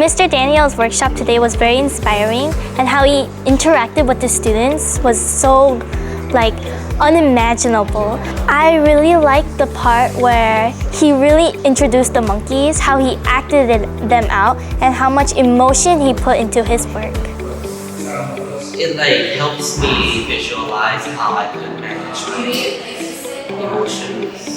Mr. Daniel's workshop today was very inspiring, and how he interacted with the students was so unimaginable. I really liked the part where he really introduced the monkeys, how he acted them out, and how much emotion he put into his work. It helps me visualize how I could manage my emotions